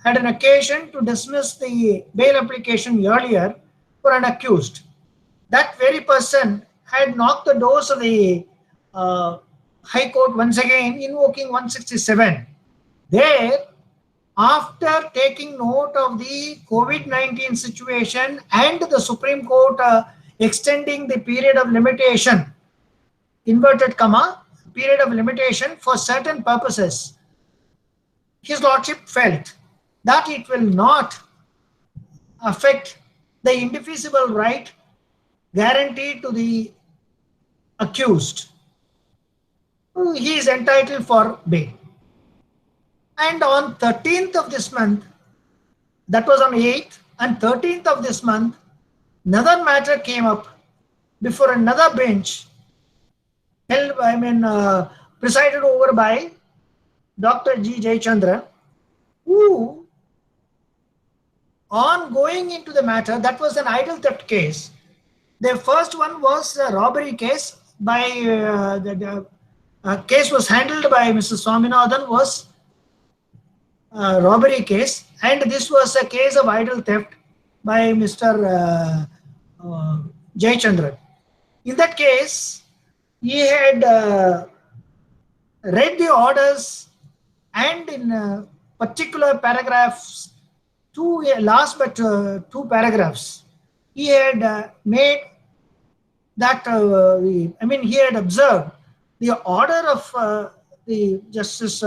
had an occasion to dismiss the bail application earlier for an accused. That very person had knocked the doors of the High Court once again, invoking 167. There, after taking note of the COVID-19 situation and the Supreme Court extending the period of limitation, inverted comma, period of limitation for certain purposes, his lordship felt that it will not affect the indefeasible right guaranteed to the accused. He is entitled for bail. And on 13th of this month, that was on 8th and 13th of this month, another matter came up before another bench held, presided over by Dr. G. Jayachandran, who, on going into the matter, that was an idol theft case. The first one was a robbery case by, the case was handled by Mr. Swaminathan, was robbery case, and this was a case of idol theft by Mr. Jayachandran. In that case, he had read the orders, and in particular paragraphs, two paragraphs, he had made that, he had observed the order of the Justice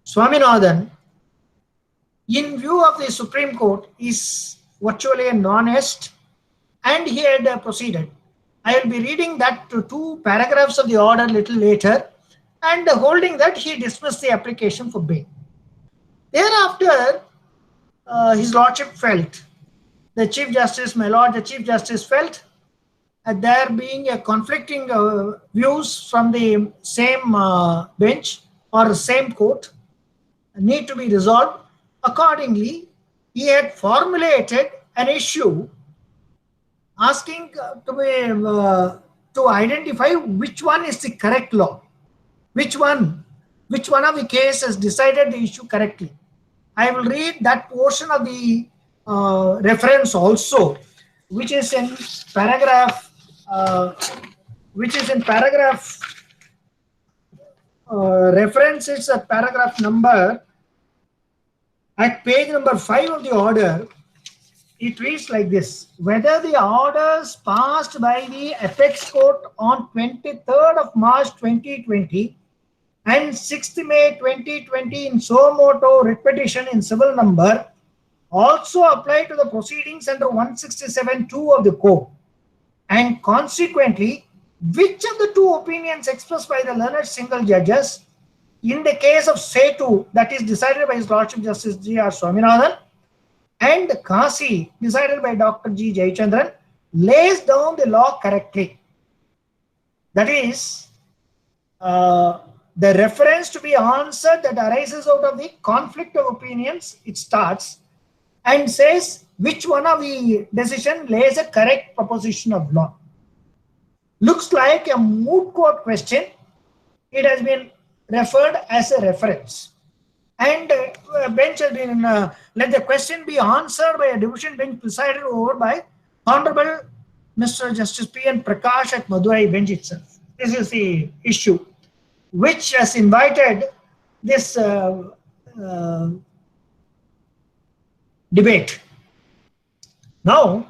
Swaminathan in view of the Supreme Court is virtually non-est, and he had proceeded. I will be reading that to two paragraphs of the order a little later, and holding that he dismissed the application for bail. Thereafter, his lordship felt, the Chief Justice, my lord, the Chief Justice felt there being a conflicting views from the same bench or same court need to be resolved. Accordingly, he had formulated an issue asking to identify which one is the correct law, which one of the case has decided the issue correctly. I will read that portion of the reference also, which is in paragraph reference is a paragraph number at page number 5 of the order. It reads like this: whether the orders passed by the Apex Court on 23rd of March 2020 and 6th May 2020 in suo motu writ petition in civil number also apply to the proceedings under 167(2) of the Code, and consequently, which of the two opinions expressed by the learned single judges in the case of Setu, that is decided by His Lordship Justice G.R. Swaminathan, and Kasi, decided by Dr. G. Jayachandran, lays down the law correctly. That is, the reference to be answered that arises out of the conflict of opinions, it starts and says which one of the decision lays a correct proposition of law. Looks like a moot court question. It has been referred as a reference. And bench has been, let the question be answered by a division bench presided over by Honorable Mr. Justice P.N. Prakash at Madurai bench itself. This is the issue which has invited this debate. Now,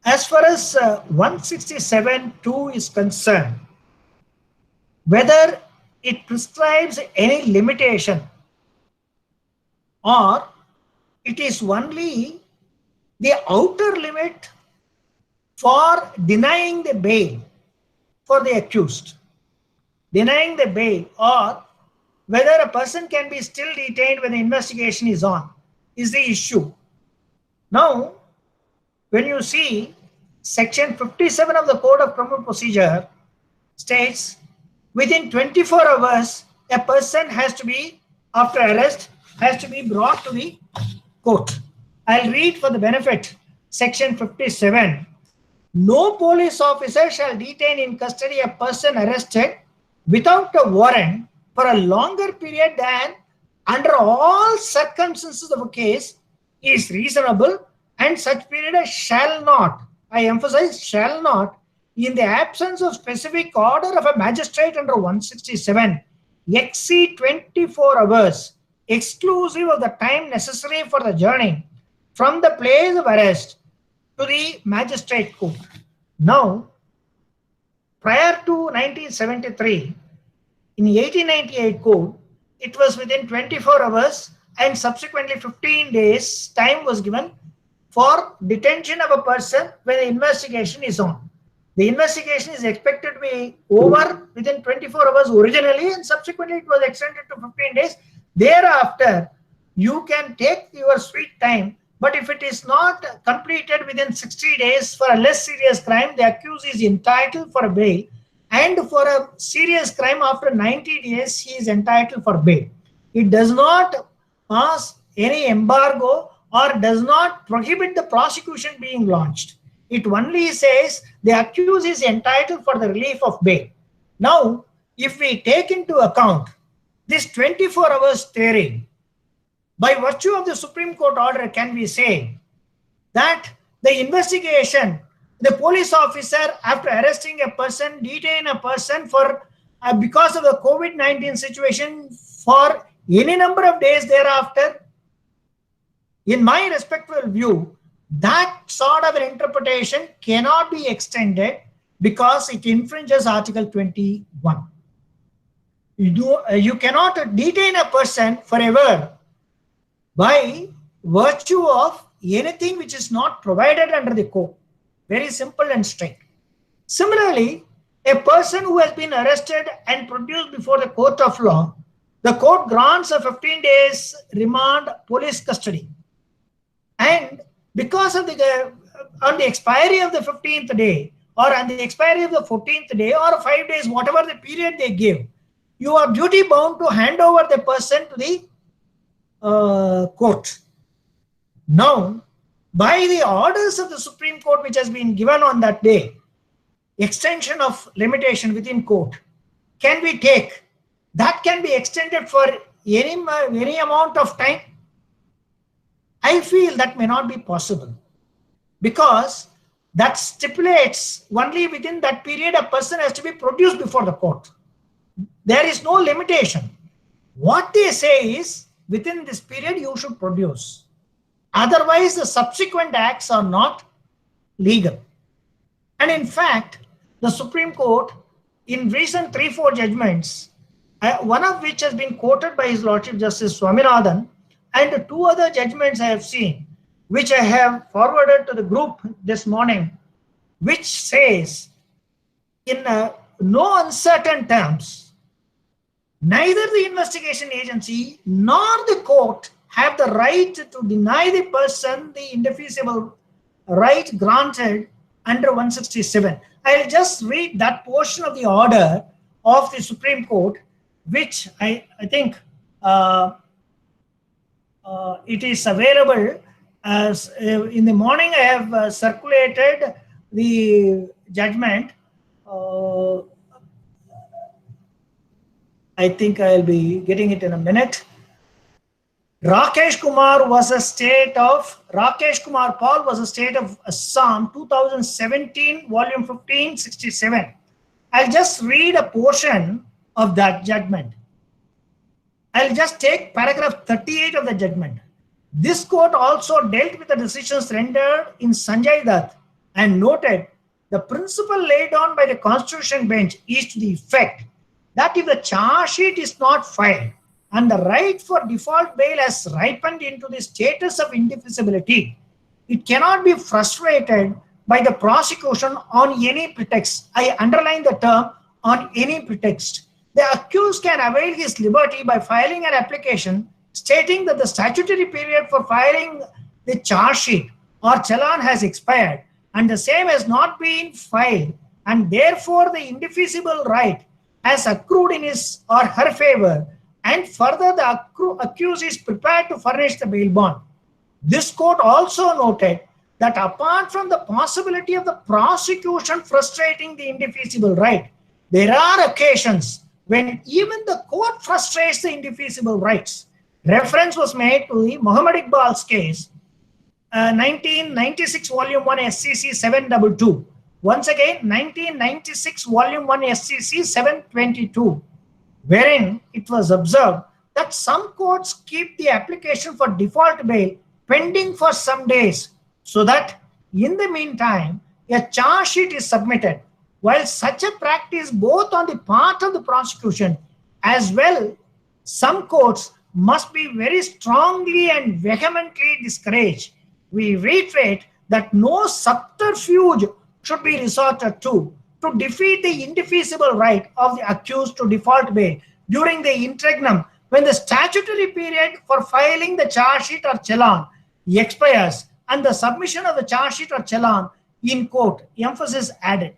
as far as 167(2) is concerned, whether it prescribes any limitation or it is only the outer limit for denying the bail for the accused, denying the bail, or whether a person can be still detained when the investigation is on, is the issue. Now, when you see section 57 of the Code of Criminal Procedure states within 24 hours, a person has to be, after arrest, has to be brought to the court. I'll read for the benefit section 57. No police officer shall detain in custody a person arrested without a warrant for a longer period than under all circumstances of a case is reasonable, and such period shall not, I emphasize shall not, in the absence of specific order of a magistrate under 167, exceed 24 hours, exclusive of the time necessary for the journey from the place of arrest to the magistrate court. Now, prior to 1973, in 1898 code, it was within 24 hours and subsequently 15 days time was given for detention of a person when the investigation is on. The investigation is expected to be over within 24 hours originally, and subsequently it was extended to 15 days. Thereafter, you can take your sweet time, but if it is not completed within 60 days for a less serious crime, the accused is entitled for a bail, and for a serious crime after 90 days, he is entitled for bail. It does not pass any embargo or does not prohibit the prosecution being launched. It only says the accused is entitled for the relief of bail. Now, if we take into account this 24 hours theory, by virtue of the Supreme Court order, can we say that the investigation, the police officer, after arresting a person, detain a person for because of the COVID-19 situation for any number of days thereafter? In my respectful view, that sort of an interpretation cannot be extended because it infringes Article 21. You cannot detain a person forever by virtue of anything which is not provided under the code. Very simple and straight. Similarly, a person who has been arrested and produced before the court of law, the court grants a 15 days remand police custody. And because of on the expiry of the 15th day or on the expiry of the 14th day or 5 days, whatever the period they give, you are duty bound to hand over the person to the court. Now, by the orders of the Supreme Court which has been given on that day, extension of limitation within court can we take, that can be extended for any amount of time? I feel that may not be possible, because that stipulates only within that period a person has to be produced before the court. There is no limitation. What they say is within this period you should produce. Otherwise, the subsequent acts are not legal. And in fact, the Supreme Court in recent 3-4 judgments, one of which has been quoted by His Lordship Justice Swaminathan, and 2 other judgments I have seen, which I have forwarded to the group this morning, which says in no uncertain terms, neither the investigation agency nor the court have the right to deny the person the indefeasible right granted under 167. I'll just read that portion of the order of the Supreme Court, which I think it is available as in the morning. I have circulated the judgment. I think I'll be getting it in a minute. Rakesh Kumar Paul was a state of Assam, 2017, volume 15, 67. I'll just read a portion of that judgment. I'll just take paragraph 38 of the judgment. This court also dealt with the decisions rendered in Sanjay Dutt and noted the principle laid down by the Constitution bench is to the effect that if the charge sheet is not filed and the right for default bail has ripened into the status of indefeasibility, it cannot be frustrated by the prosecution on any pretext. I underline the term on any pretext. The accused can avail his liberty by filing an application stating that the statutory period for filing the charge sheet or challan has expired and the same has not been filed, and therefore the indefeasible right has accrued in his or her favor, and further the accused is prepared to furnish the bail bond. This court also noted that apart from the possibility of the prosecution frustrating the indefeasible right, there are occasions when even the court frustrates the indefeasible rights. Reference was made to the Muhammad Iqbal's case, 1996 Volume 1 SCC 722. Once again, 1996 Volume 1 SCC 722, wherein it was observed that some courts keep the application for default bail pending for some days, so that in the meantime, a charge sheet is submitted. While such a practice, both on the part of the prosecution as well, some courts must be very strongly and vehemently discouraged. We reiterate that no subterfuge should be resorted to defeat the indefeasible right of the accused to default bail during the interregnum when the statutory period for filing the charge sheet or challan expires and the submission of the charge sheet or challan in court. Emphasis added.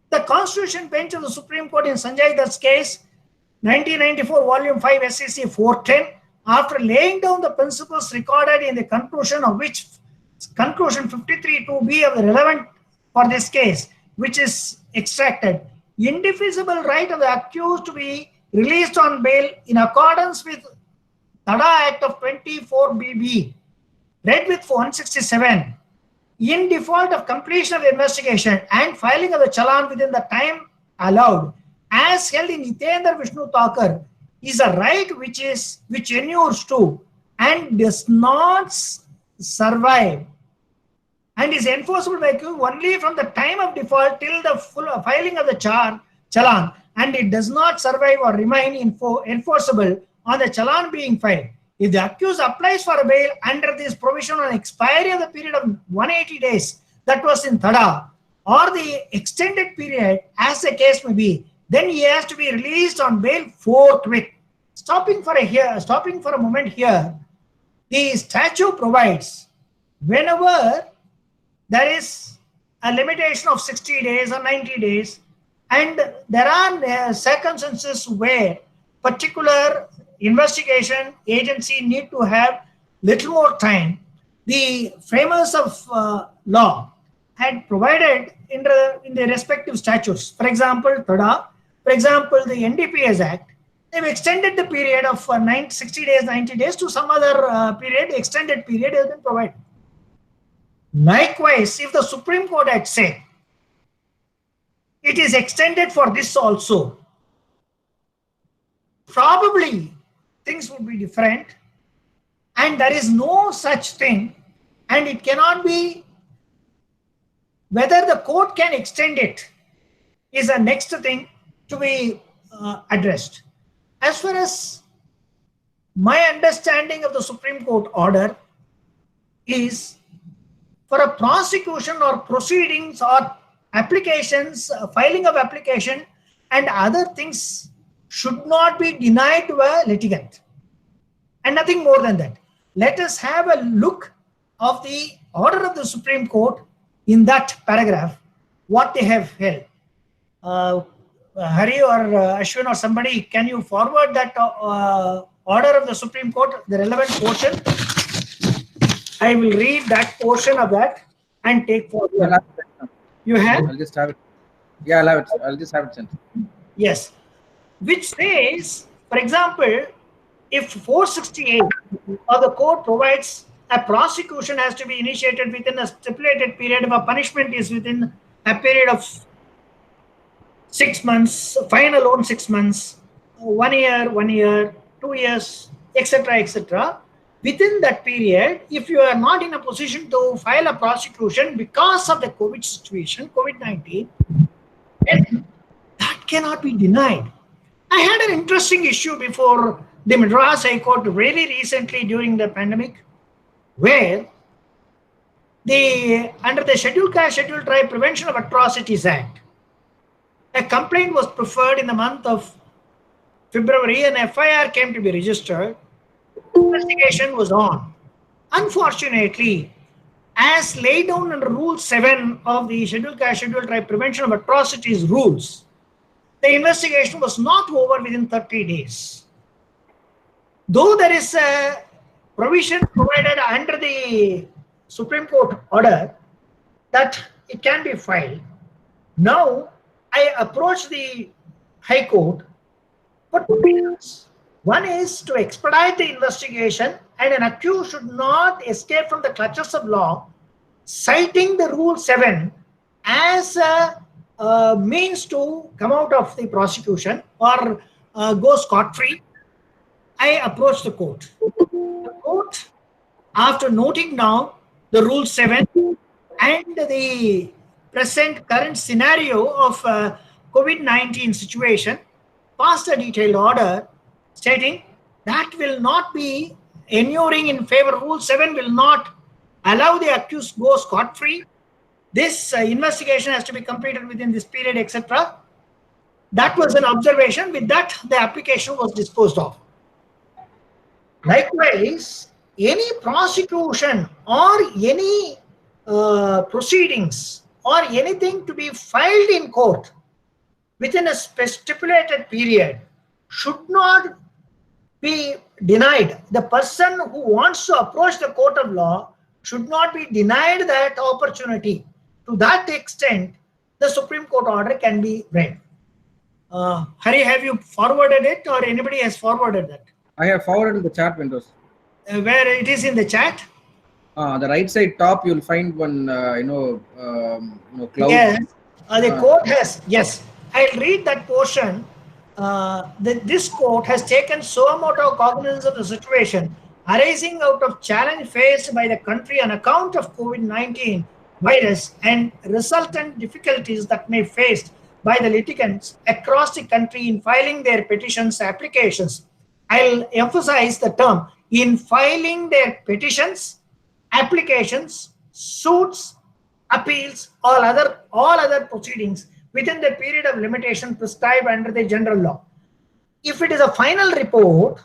The Constitution Bench of the Supreme Court in Sanjay Dutt's case, 1994 Volume 5 SCC 410, after laying down the principles recorded in the conclusion of which conclusion 53(2)(b) of the relevant for this case, which is extracted, indefeasible right of the accused to be released on bail in accordance with Tada Act of 24BB, read with 167, in default of completion of the investigation and filing of the challan within the time allowed, as held in Hitendra Vishnu Thakur, is a right which inures to and does not survive and is enforceable by accused only from the time of default till the full filing of the challan, and it does not survive or remain enforceable on the challan being filed. If the accused applies for a bail under this provision on expiry of the period of 180 days that was in Tada, or the extended period as the case may be, then he has to be released on bail forthwith. Stopping for a moment here, the statute provides whenever there is a limitation of 60 days or 90 days, and there are circumstances where particular investigation agency need to have little more time, the framers of law had provided in the respective statutes. For example, Tada, for example, the NDPS Act, they've extended the period of 60 days, 90 days to some other period, extended period has been provided. Likewise, if the Supreme Court had said it is extended for this also, probably things would be different, and there is no such thing, and it cannot be. Whether the court can extend it is the next thing to be addressed. As far as my understanding of the Supreme Court order is, for a prosecution or proceedings or applications, filing of application and other things should not be denied to a litigant, and nothing more than that. Let us have a look of the order of the Supreme Court in that paragraph, what they have held. Hari or Ashwin or somebody, can you forward that order of the Supreme Court, the relevant portion? I will read that portion of that and take forward. You have? I'll just have it. Yeah, I'll have it. I'll just have it sent. Yes. Which says, for example, if 468 of the court provides a prosecution has to be initiated within a stipulated period, if a punishment is within a period of 6 months, fine alone 6 months, 1 year, 2 years, etc., etc. Within that period, if you are not in a position to file a prosecution because of the COVID situation, COVID-19, then that cannot be denied. I had an interesting issue before the Madras High Court really recently during the pandemic, where under the Scheduled Caste, Scheduled Tribe Prevention of Atrocities Act, a complaint was preferred in the month of February, and FIR came to be registered. Investigation was on. Unfortunately, as laid down under Rule 7 of the Scheduled Caste, Scheduled Tribe Prevention of Atrocities rules, the investigation was not over within 30 days. Though there is a provision provided under the Supreme Court order that it can be filed, now I approached the High Court for 2 reasons. One is to expedite the investigation, and an accused should not escape from the clutches of law, citing the Rule 7 as a means to come out of the prosecution or go scot-free. I approached the court. The court, after noting down the Rule 7 and the present current scenario of COVID-19 situation, passed a detailed order stating that will not be inuring in favor. Rule 7 will not allow the accused to go scot-free. This investigation has to be completed within this period, etc. That was an observation. With that, the application was disposed of. Likewise, any prosecution or any proceedings or anything to be filed in court within a stipulated period should not be denied. The person who wants to approach the court of law should not be denied that opportunity. To that extent, the Supreme Court order can be read. Hari, have you forwarded it, or anybody has forwarded that? I have forwarded the chat windows. Where it is in the chat? The right side top, you'll find one, cloud. Yes, the court has, yes. I'll read that portion. This court has taken so much of cognizance of the situation arising out of challenge faced by the country on account of COVID-19 virus and resultant difficulties that may be faced by the litigants across the country in filing their petitions, applications. I'll emphasize the term, in filing their petitions, applications, suits, appeals, all other proceedings within the period of limitation prescribed under the general law. If it is a final report,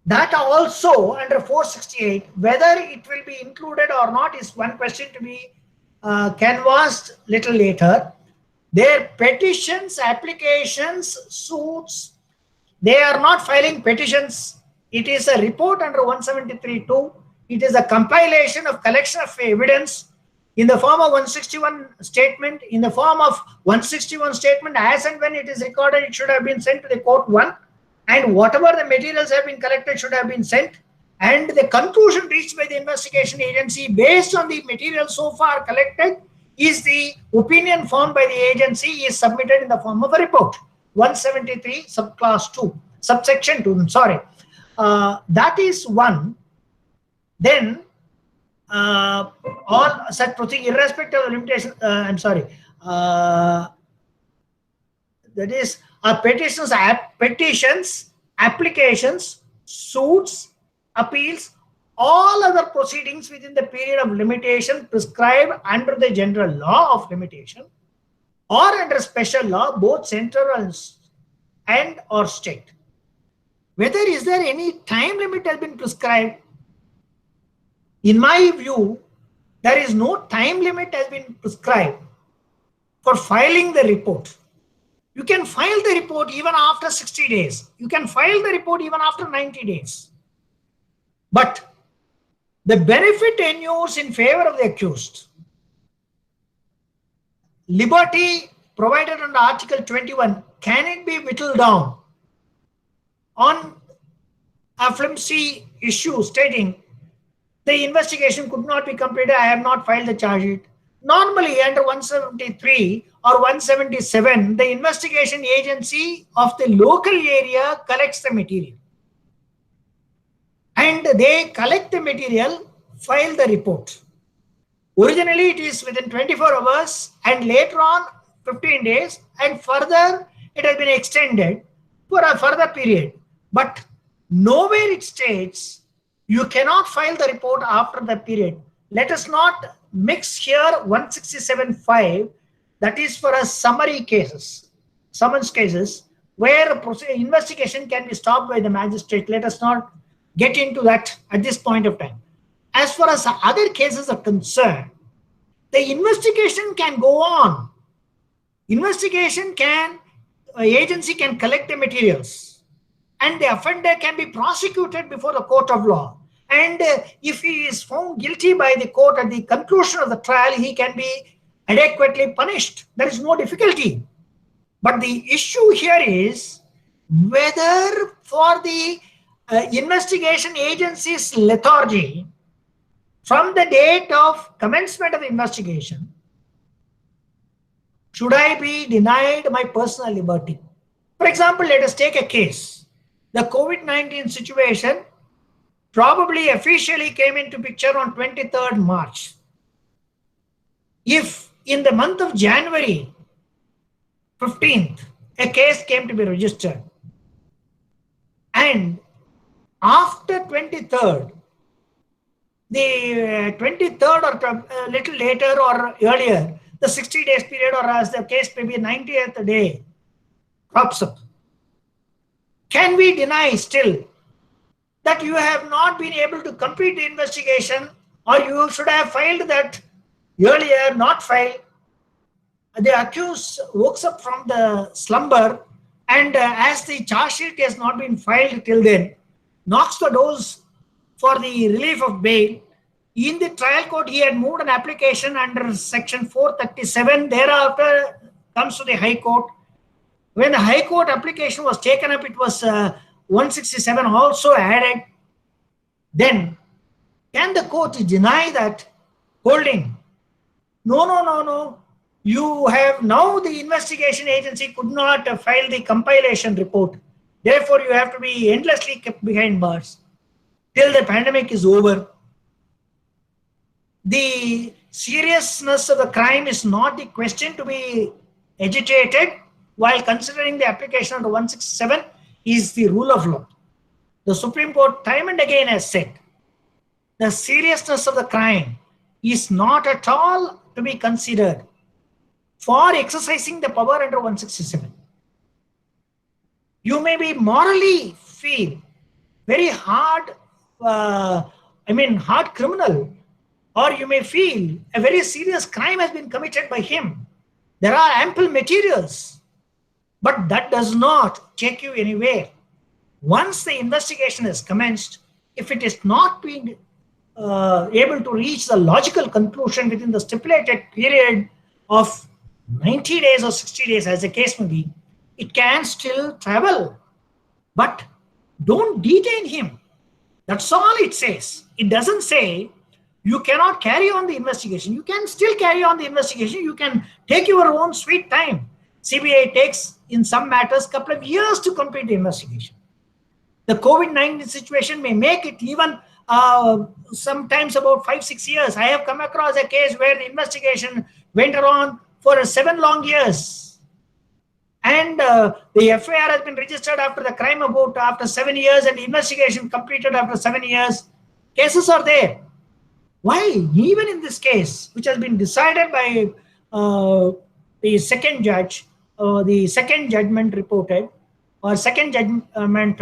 that also under 468, whether it will be included or not is one question to be canvassed little later. Their petitions, applications, suits, they are not filing petitions. It is a report under 173(2). It is a compilation of collection of evidence in the form of 161 statement, in the form of 161 statement, as and when it is recorded, it should have been sent to the court 1, and whatever the materials have been collected should have been sent, and the conclusion reached by the investigation agency based on the material so far collected is the opinion formed by the agency is submitted in the form of a report. 173 subclass 2, subsection 2, sorry. That is one. Then all such proceedings, irrespective of limitation, that is petitions, applications, suits, appeals, all other proceedings within the period of limitation prescribed under the general law of limitation or under special law, both central and or state. Whether is there any time limit has been prescribed? In my view, there is no time limit has been prescribed for filing the report. You can file the report even after 60 days. You can file the report even after 90 days. But the benefit inures in favor of the accused. Liberty provided under Article 21, can it be whittled down on a flimsy issue stating the investigation could not be completed, I have not filed the charge sheet? Normally under 173 or 177, the investigation agency of the local area collects the material. And they collect the material, file the report. Originally, it is within 24 hours and later on 15 days, and further it has been extended for a further period. But nowhere it states you cannot file the report after the period. Let us not mix here 167(5), that is for a summary cases, summons cases, where investigation can be stopped by the magistrate. Let us not get into that at this point of time. As far as other cases are concerned, the investigation can go on. Investigation can, agency can collect the materials, and the offender can be prosecuted before the court of law. And if he is found guilty by the court at the conclusion of the trial, he can be adequately punished. There is no difficulty. But the issue here is whether for the investigation agency's lethargy from the date of commencement of the investigation, should I be denied my personal liberty? For example, let us take a case. The COVID-19 situation probably officially came into picture on 23rd March. If in the month of January 15th, a case came to be registered, and after 23rd, the 23rd or a little later or earlier, the 60 days period, or as the case may be 90th day crops up, can we deny still that you have not been able to complete the investigation, or you should have filed that earlier, not filed? The accused wakes up from the slumber, and as the charge sheet has not been filed till then, knocks the doors for the relief of bail. In the trial court, he had moved an application under section 437. Thereafter comes to the High Court. When the High Court application was taken up, it was 167 also added. Then can the court deny that holding? No. You have now, the investigation agency could not file the compilation report. Therefore, you have to be endlessly kept behind bars till the pandemic is over. The seriousness of the crime is not the question to be agitated while considering the application under 167 is the rule of law. The Supreme Court time and again has said the seriousness of the crime is not at all to be considered for exercising the power under 167. You may be morally feel very hard, hard criminal, or you may feel a very serious crime has been committed by him. There are ample materials, but that does not take you anywhere. Once the investigation is commenced, if it is not being able to reach the logical conclusion within the stipulated period of 90 days or 60 days, as the case may be, it can still travel. But don't detain him. That's all it says. It doesn't say you cannot carry on the investigation. You can still carry on the investigation. You can take your own sweet time. CBI takes, in some matters, a couple of years to complete the investigation. The COVID-19 situation may make it even sometimes about 5-6 years. I have come across a case where the investigation went on for 7 long years. And the FIR has been registered after the crime after 7 years, and the investigation completed after 7 years. Cases are there. Why? Even in this case, which has been decided by the second judge, the second judgment reported, or second judgment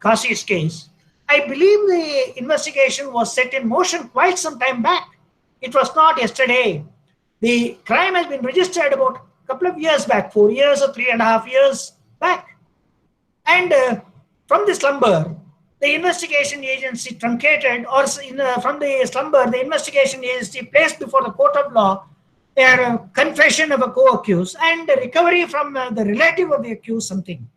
Kasi's case, I believe the investigation was set in motion quite some time back. It was not yesterday. The crime has been registered about a couple of years back, 4 years or 3.5 years back. And from the slumber, the investigation agency truncated, or from the slumber, the investigation agency placed before the court of law a confession of a co-accused and a recovery from the relative of the accused something.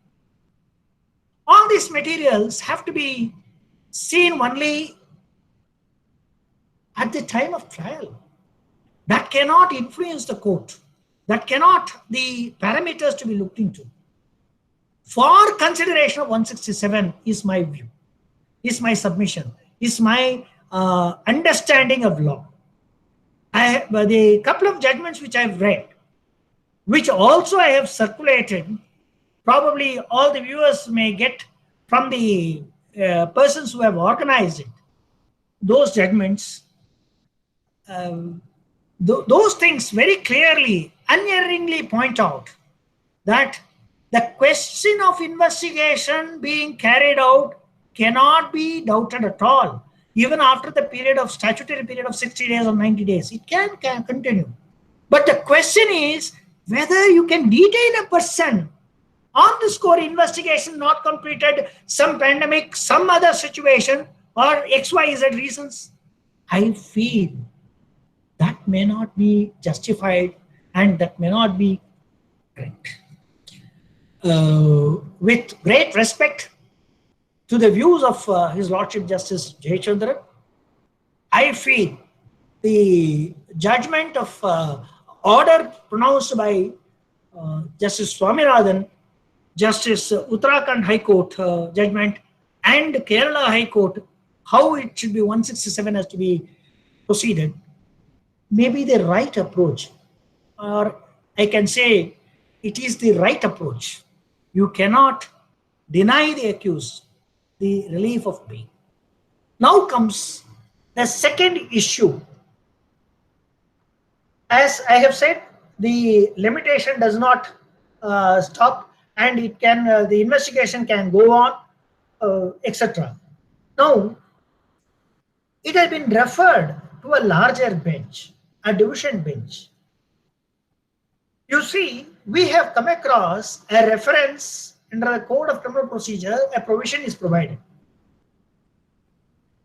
All these materials have to be seen only at the time of trial. That cannot influence the court. That cannot the parameters to be looked into. For consideration of 167 is my view, is my submission, is my understanding of law. The couple of judgments which I've read, which also I have circulated, probably all the viewers may get from the persons who have organized it, those judgments, those things very clearly, unerringly point out that the question of investigation being carried out cannot be doubted at all. Even after the period of statutory period of 60 days or 90 days, it can continue. But the question is whether you can detain a person on the score investigation not completed, some pandemic, some other situation, or XYZ reasons. I feel that may not be justified and that may not be correct. with great respect to the views of His Lordship Justice Jayachandran, I feel the judgment of order pronounced by Justice Swaminathan, Justice Uttarakhand High Court judgment, and Kerala High Court, how it should be 167 has to be proceeded, may be the right approach, or I can say it is the right approach. You cannot deny the accused the relief of pain. Now comes the second issue. As I have said, the limitation does not stop, and it can the investigation can go on, etc. Now, it has been referred to a larger bench, a division bench. You see, we have come across a reference under the Code of Criminal Procedure, a provision is provided.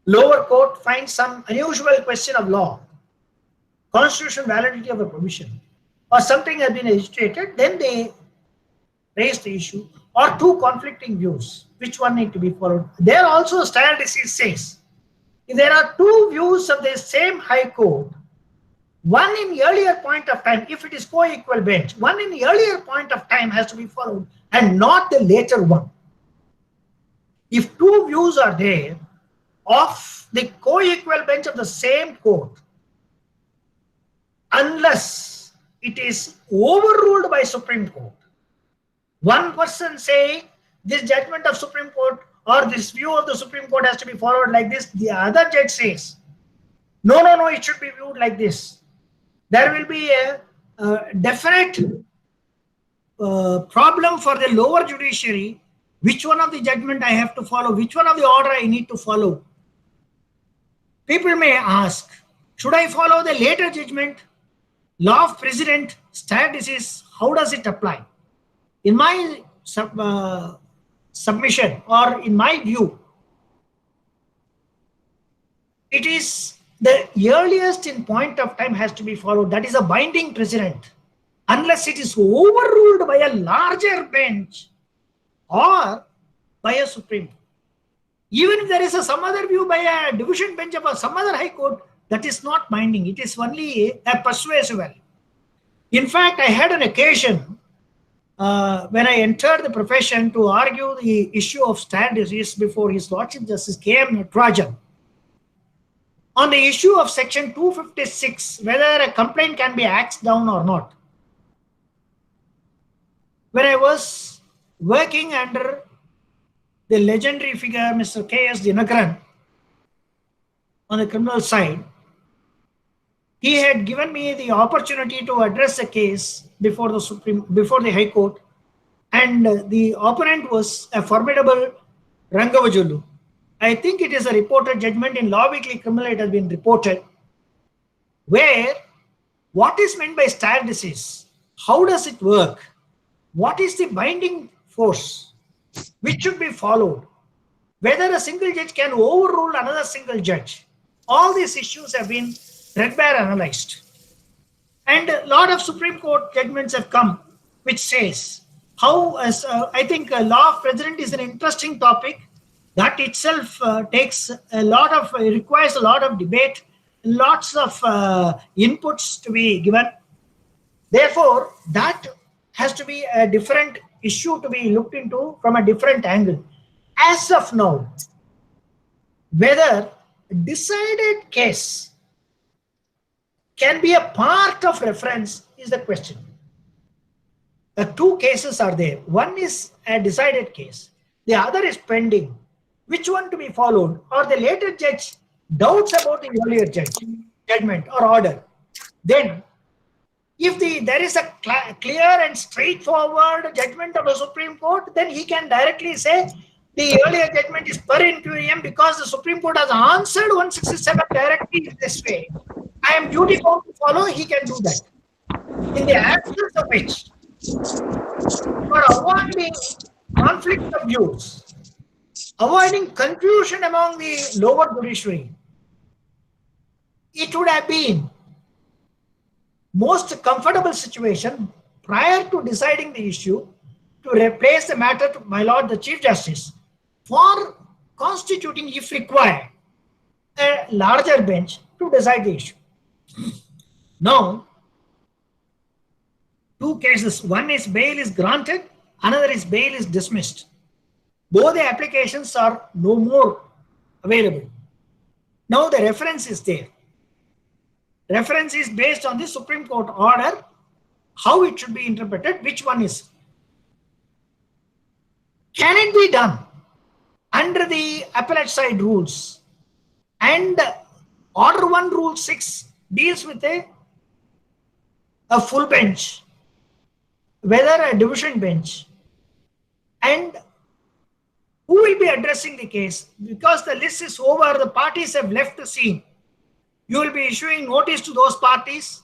Lower court finds some unusual question of law, constitutional validity of a provision, or something has been agitated, then they raise the issue, or two conflicting views, which one need to be followed. There also stare decisis says, if there are two views of the same High Court, one in earlier point of time, if it is co-equal bench, one in the earlier point of time has to be followed and not the later one. If two views are there of the co-equal bench of the same court, unless it is overruled by Supreme Court, one person saying this judgment of Supreme Court or this view of the Supreme Court has to be followed like this, the other judge says, no, it should be viewed like this. There will be a definite problem for the lower judiciary. Which one of the judgment I have to follow? Which one of the order I need to follow? People may ask, should I follow the later judgment? Law of precedent, stare decisis, how does it apply? In my submission, or in my view, it is the earliest in point of time has to be followed. That is a binding precedent, unless it is overruled by a larger bench or by a Supreme Court. Even if there is some other view by a division bench of some other High Court, that is not binding. It is only a persuasive value. In fact, I had an occasion when I entered the profession to argue the issue of stare decisis before His Lordship Justice K.M. Natarajan on the issue of section 256, whether a complaint can be axed down or not. When I was working under the legendary figure Mr. K.S. Dinakaran on the criminal side, he had given me the opportunity to address a case before the High Court, and the opponent was a formidable Rangavajulu. I think it is a reported judgment in Law Weekly Criminal. It has been reported, where what is meant by stare decisis, how does it work, what is the binding force which should be followed, whether a single judge can overrule another single judge. All these issues have been threadbare analyzed, and a lot of Supreme Court judgments have come which says how, as I think law of precedent is an interesting topic that itself requires a lot of debate, lots of inputs to be given. Therefore, that has to be a different issue to be looked into from a different angle. As of now, whether decided case can be a part of reference is the question. Two cases are there. One is a decided case. The other is pending. Which one to be followed? Or the later judge doubts about the earlier judgment or order. Then, if there is a clear and straightforward judgment of the Supreme Court, then he can directly say the earlier judgment is per inferium because the Supreme Court has answered 167 directly in this way. I am duty bound to follow, he can do that. In the absence of which, for avoiding conflict of views, avoiding confusion among the lower judiciary, it would have been most comfortable situation prior to deciding the issue to replace the matter to my Lord the Chief Justice for constituting, if required, a larger bench to decide the issue. Now, two cases. One is bail is granted, another is bail is dismissed. Both the applications are no more available. Now the reference is there. Reference is based on the Supreme Court order, how it should be interpreted, which one is. Can it be done under the appellate side rules? And Order 1 Rule 6 deals with a full bench, whether a division bench. And who will be addressing the case? Because the list is over, the parties have left the scene. You will be issuing notice to those parties,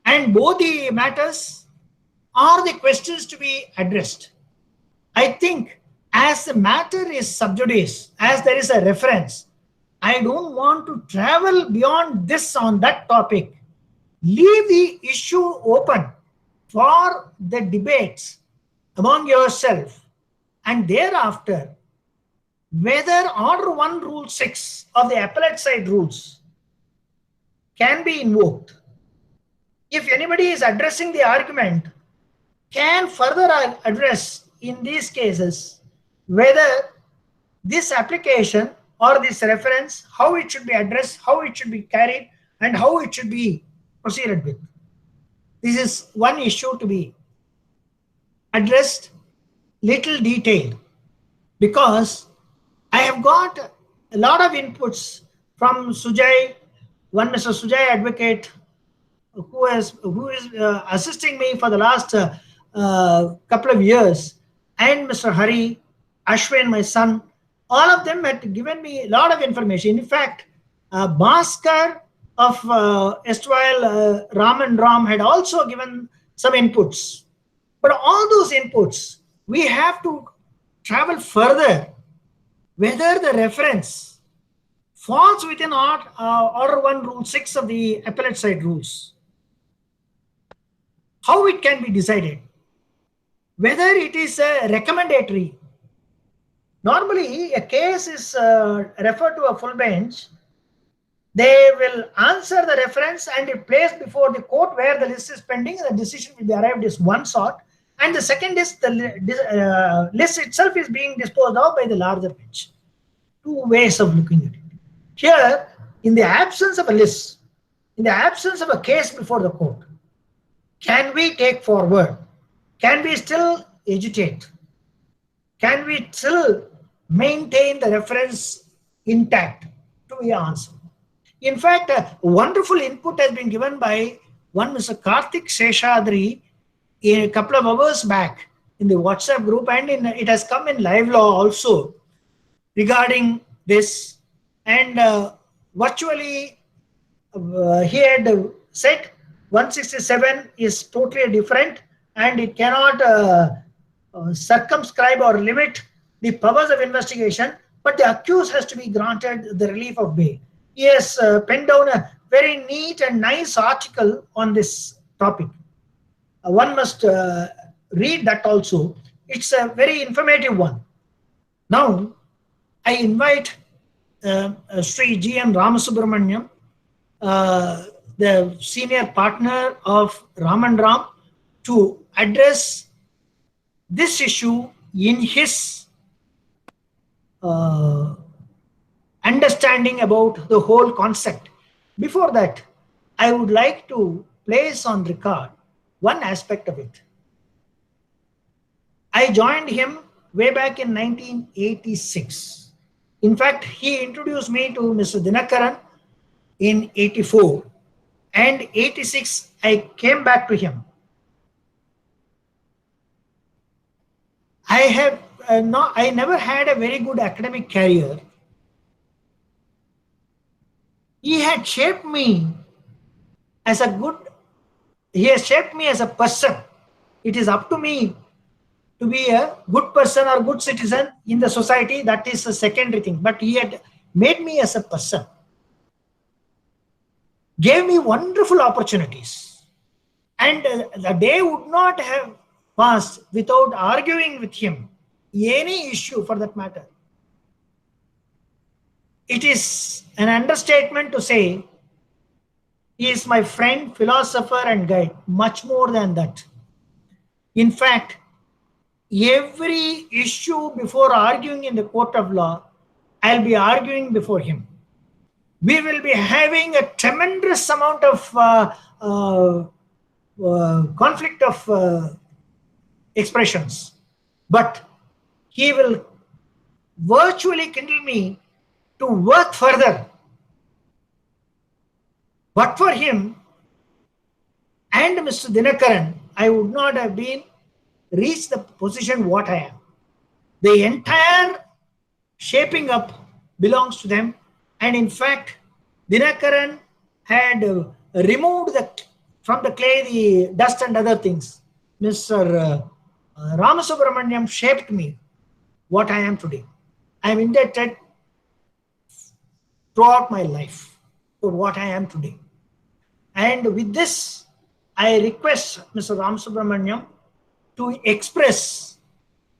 and both the matters are the questions to be addressed. I think as the matter is sub judice, as there is a reference, I don't want to travel beyond this on that topic. Leave the issue open for the debates among yourself, and thereafter, whether Order 1 Rule 6 of the appellate side rules can be invoked. If anybody is addressing the argument, can further address in these cases whether this application or this reference, how it should be addressed, how it should be carried, and how it should be proceeded with. This is one issue to be addressed little detailed, because I have got a lot of inputs from Sujay, one Mr. Sujay Advocate, who is assisting me for the last couple of years, and Mr. Hari, Ashwin, my son. All of them had given me a lot of information. In fact, Bhaskar of erstwhile Ram and Ram had also given some inputs. But all those inputs, we have to travel further, whether the reference falls within Order 1 Rule 6 of the appellate side rules. How it can be decided, whether it is a recommendatory. Normally, a case is referred to a full bench. They will answer the reference and it placed before the court where the list is pending. The decision will be arrived is one sort, and the second is the list itself is being disposed of by the larger bench. Two ways of looking at it. Here, in the absence of a list, in the absence of a case before the court, can we take forward? Can we still agitate? Can we still maintain the reference intact? To be answered. In fact, a wonderful input has been given by one Mr. Karthik Seshadri a couple of hours back in the WhatsApp group, and it has come in live law also regarding this. And virtually, he had said 167 is totally different, and it cannot circumscribe or limit the powers of investigation, but the accused has to be granted the relief of bail. He has penned down a very neat and nice article on this topic. One must read that also. It's a very informative one. Now, I invite Sri G.N. Ramasubramaniam, the senior partner of Ram and Ram, to address this issue in his understanding about the whole concept. Before that, I would like to place on record one aspect of it. I joined him way back in 1986. In fact, he introduced me to Mr. Dinakaran in 84, and 86 I came back to him. I never had a very good academic career. He had shaped me as he has shaped me as a person. It is up to me to be a good person or good citizen in the society. That is a secondary thing. But he had made me as a person. Gave me wonderful opportunities. And the day would not have passed without arguing with him, any issue for that matter, it is an understatement to say he is my friend, philosopher, and guide. Much more than that. In fact, every issue before arguing in the court of law, I'll be arguing before him. We will be having a tremendous amount of conflict of expressions, but he will virtually kindle me to work further. But for him and Mr. Dinakaran, I would not have been reached the position what I am. The entire shaping up belongs to them, and in fact, Dinakaran had removed from the clay the dust and other things. Mr. Ramasubramaniam shaped me what I am today. I am indebted throughout my life for what I am today. And with this, I request Mr. Ramasubramaniam to express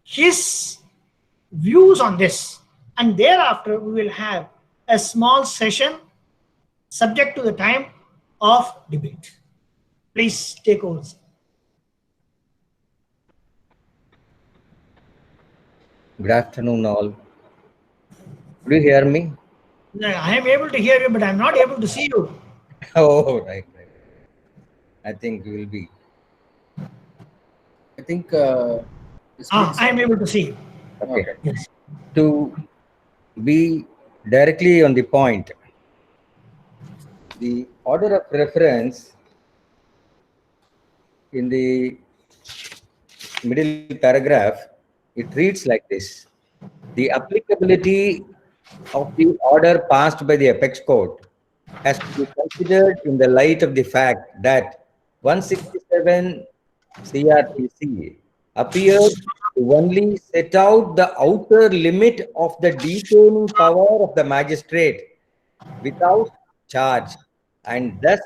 his views on this. And thereafter, we will have a small session subject to the time of debate. Please take over. Good afternoon, all. Do you hear me? I am able to hear you, but I am not able to see you. Oh, right. I think you will be. I think I am able to see you. Okay. Yes. To be directly on the point, the order of reference in the middle paragraph, it reads like this. The applicability of the order passed by the apex court has to be considered in the light of the fact that 167 CRPC appears to only set out the outer limit of the detaining power of the magistrate without charge, and thus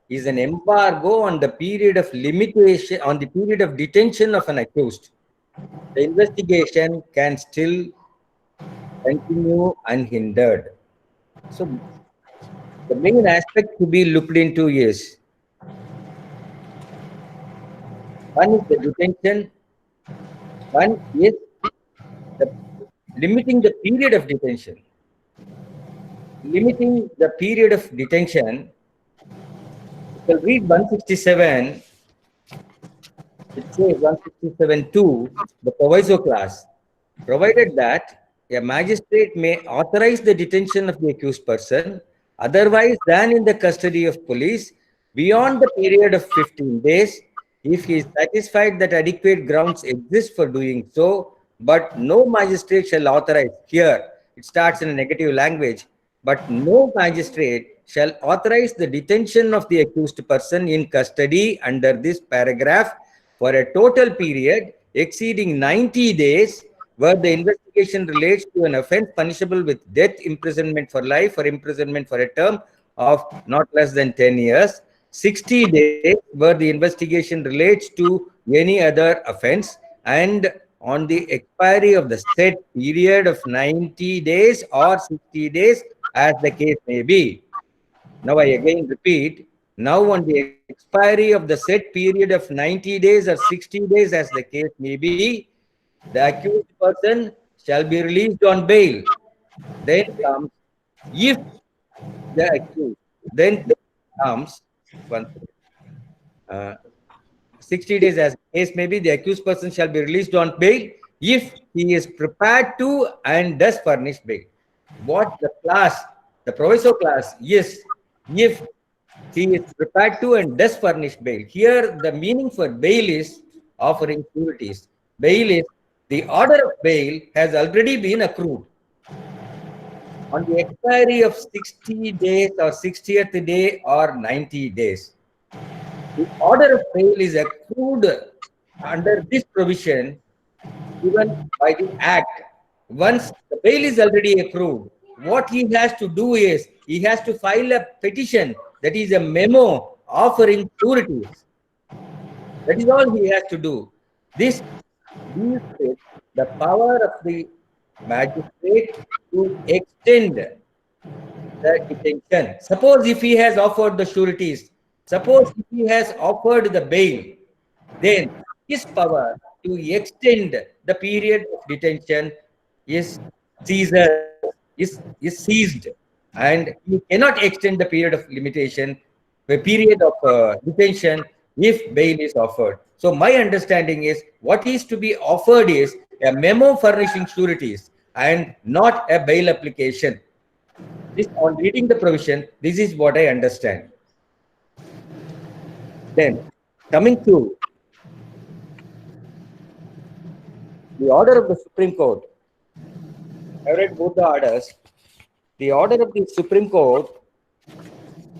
is an embargo on the period of limitation, on the period of detention of an accused. The investigation can still continue unhindered. So the main aspect to be looked into is, one is the detention, one is limiting the period of detention. Limiting the period of detention, you will read 167, it says 167(2), the proviso clause, provided that a magistrate may authorize the detention of the accused person otherwise than in the custody of police beyond the period of 15 days if he is satisfied that adequate grounds exist for doing so, but no magistrate shall authorize. Here it starts in a negative language, but no magistrate shall authorize the detention of the accused person in custody under this paragraph for a total period exceeding 90 days where the investigation relates to an offense punishable with death, imprisonment for life, or imprisonment for a term of not less than 10 years, 60 days where the investigation relates to any other offense, and on the expiry of the said period of 90 days or 60 days as the case may be. Now I again repeat, now on the expiry of the said period of 90 days or 60 days as the case may be, the accused person shall be released on bail. Then comes, if the accused, then comes 60 days as case may be, the accused person shall be released on bail if he is prepared to and does furnish bail. What the class, the proviso class, is if he is prepared to and does furnish bail. Here the meaning for bail is offering sureties. Bail is the order of bail has already been accrued. On the expiry of 60 days or 60th day or 90 days, the order of bail is accrued under this provision given by the Act. Once the bail is already accrued, what he has to do is he has to file a petition, that is a memo offering sureties. That is all he has to do. This deals with the power of the magistrate to extend the detention. Suppose if he has offered the sureties, suppose if he has offered the bail, then his power to extend the period of detention is seized, is seized, and you cannot extend the period of limitation, the period of detention, if bail is offered. So my understanding is what is to be offered is a memo furnishing sureties and not a bail application. This, on reading the provision, this is what I understand. Then coming to the order of the Supreme Court, I read both the orders. The order of the Supreme Court,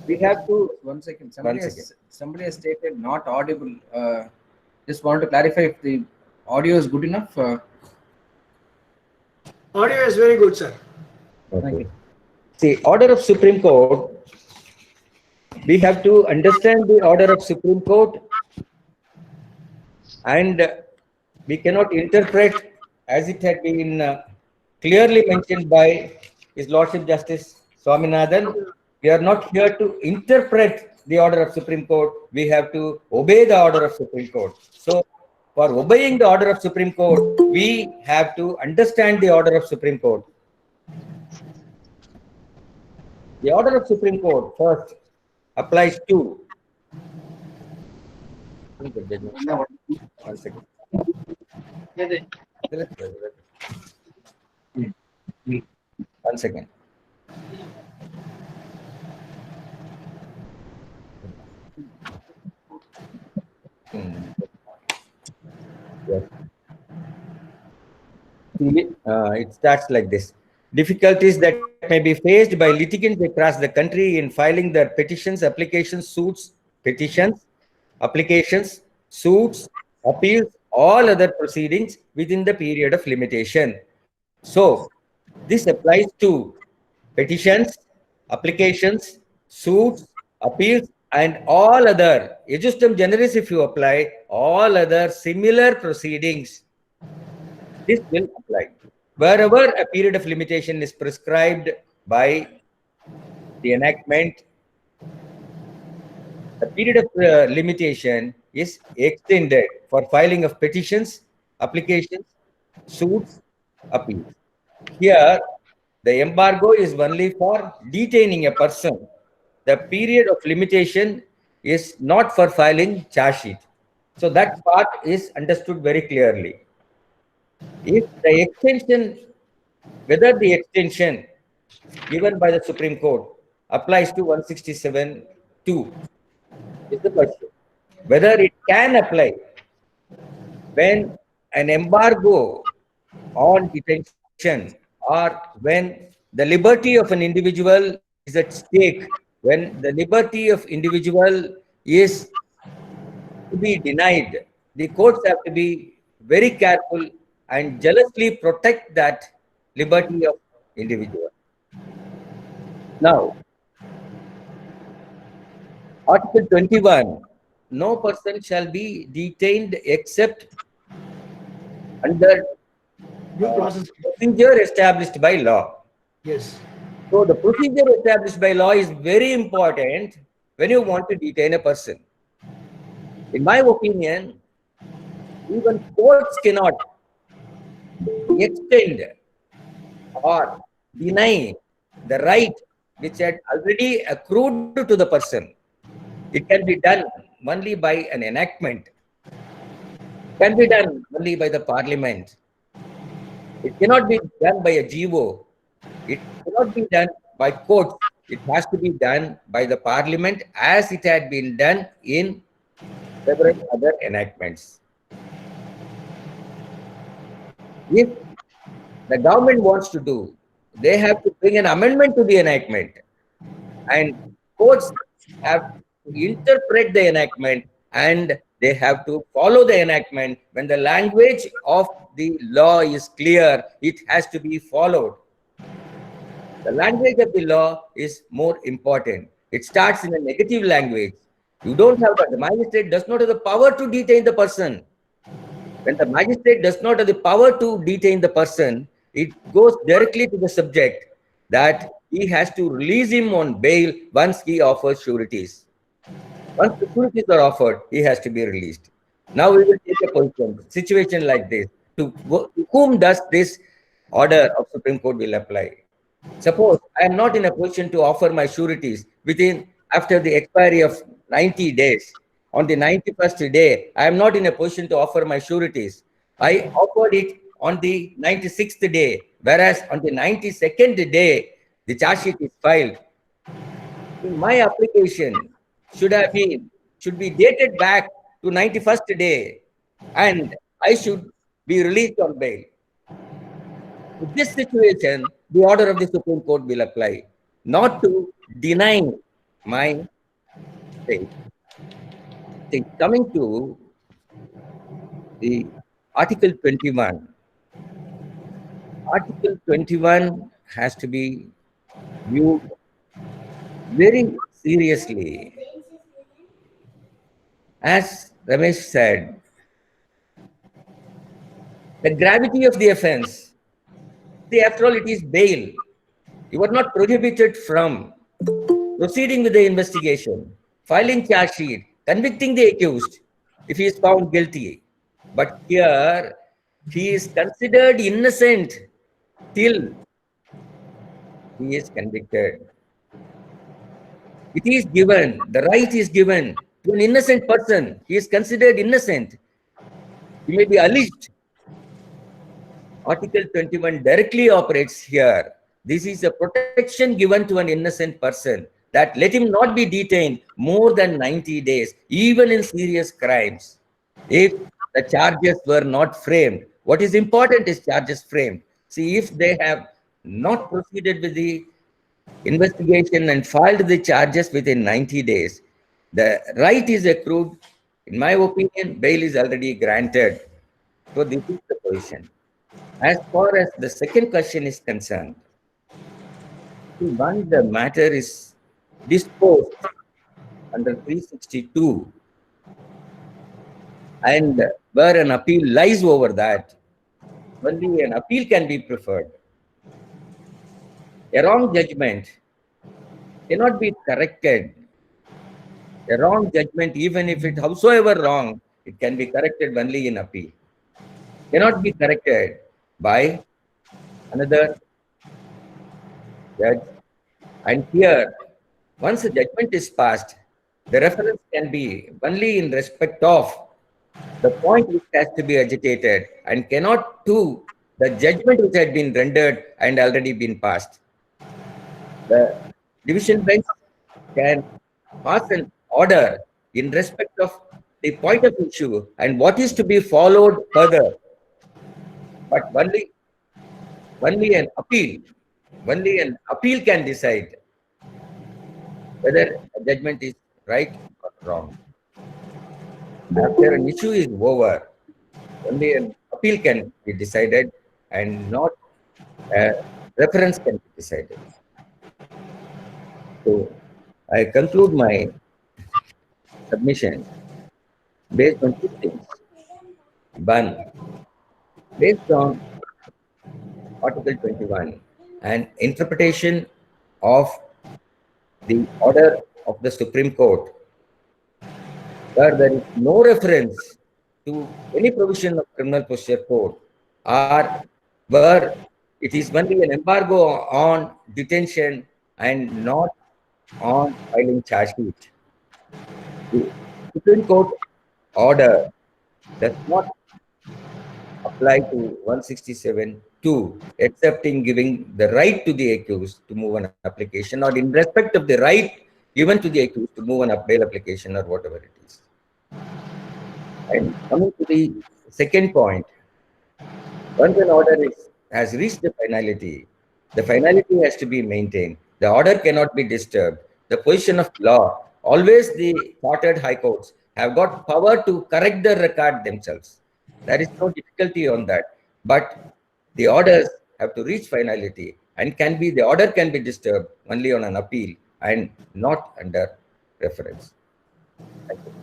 we have to. One second. One second. Somebody has stated not audible. Just want to clarify if the audio is good enough. Audio is very good, sir. Thank you. See, order of Supreme Court, we have to understand the order of Supreme Court, and we cannot interpret as it had been clearly mentioned by His Lordship Justice Swaminathan. We are not here to interpret the order of Supreme Court. We have to obey the order of Supreme Court. So, for obeying the order of Supreme Court, we have to understand the order of Supreme Court. The order of Supreme Court first applies to. One second. One second. Yes. It starts like this. Difficulties that may be faced by litigants across the country in filing their petitions, applications, suits, petitions, applications, suits, appeals, all other proceedings within the period of limitation. So, this applies to petitions, applications, suits, appeals, and all other, ejusdem generis if you apply, all other similar proceedings. This will apply. Wherever a period of limitation is prescribed by the enactment, the period of limitation is extended for filing of petitions, applications, suits, appeals. Here, the embargo is only for detaining a person. The period of limitation is not for filing charge sheet. So that part is understood very clearly. If the extension, whether the extension given by the Supreme Court applies to 167(2) is the question. Whether it can apply when an embargo on detention or when the liberty of an individual is at stake, when the liberty of individual is to be denied, the courts have to be very careful and jealously protect that liberty of individual. Now, Article 21, no person shall be detained except under Due process. procedure established by law. Yes. So the procedure established by law is very important when you want to detain a person. In my opinion, even courts cannot extend or deny the right which had already accrued to the person. It can be done only by an enactment. It can be done only by the parliament. It cannot be done by a GO. It cannot be done by courts. It has to be done by the parliament as it had been done in several other enactments. If the government wants to do, they have to bring an amendment to the enactment, and courts have to interpret the enactment and they have to follow the enactment. When the language of the law is clear, it has to be followed. The language of the law is more important. It starts in a negative language. You don't have, the magistrate does not have the power to detain the person. When the magistrate does not have the power to detain the person, it goes directly to the subject that he has to release him on bail once he offers sureties. Once the sureties are offered, he has to be released. Now we will take a position, situation like this. To whom does this order of Supreme Court will apply? Suppose I am not in a position to offer my sureties after the expiry of 90 days. On the 91st day, I am not in a position to offer my sureties. I offered it on the 96th day, whereas on the 92nd day, the charge sheet is filed. My application should be dated back to 91st day, and I should be released on bail. In this situation, the order of the Supreme Court will apply, not to deny my bail. See, coming to the Article 21, Article 21 has to be viewed very seriously. As Ramesh said, the gravity of the offense, see, after all, it is bail. You are not prohibited from proceeding with the investigation, filing charge sheet, convicting the accused if he is found guilty. But here, he is considered innocent till he is convicted. It is given, the right is given to an innocent person. He is considered innocent. He may be alleged. Article 21 directly operates here. This is a protection given to an innocent person, that let him not be detained more than 90 days, even in serious crimes. If the charges were not framed, what is important is charges framed. See, if they have not proceeded with the investigation and filed the charges within 90 days, the right is accrued. In my opinion, bail is already granted. So this is the position. As far as the second question is concerned, once the matter is disposed under 362 and where an appeal lies over that, only an appeal can be preferred. A wrong judgment cannot be corrected. A wrong judgment, even if it howsoever wrong, it can be corrected only in appeal. Cannot be corrected by another judge. And here, once a judgment is passed, the reference can be only in respect of the point which has to be agitated and cannot to the judgment which had been rendered and already been passed. The division bench can pass an order in respect of the point of issue and what is to be followed further. But only an appeal can decide whether a judgment is right or wrong. After an issue is over, only an appeal can be decided and not a reference can be decided. So I conclude my submission based on two things. One, based on Article 21, an interpretation of the order of the Supreme Court, where there is no reference to any provision of Criminal Procedure Code, or where it is only an embargo on detention and not on filing charge sheet. The Supreme Court order does not apply to 167(2), except in giving the right to the accused to move an application, or in respect of the right given to the accused to move an bail application or whatever it is. And coming to the second point, once an order has reached the finality has to be maintained. The order cannot be disturbed. The position of law, always the chartered high courts have got power to correct the record themselves. There is no difficulty on that. But the orders have to reach finality and the order can be disturbed only on an appeal and not under reference. Thank you.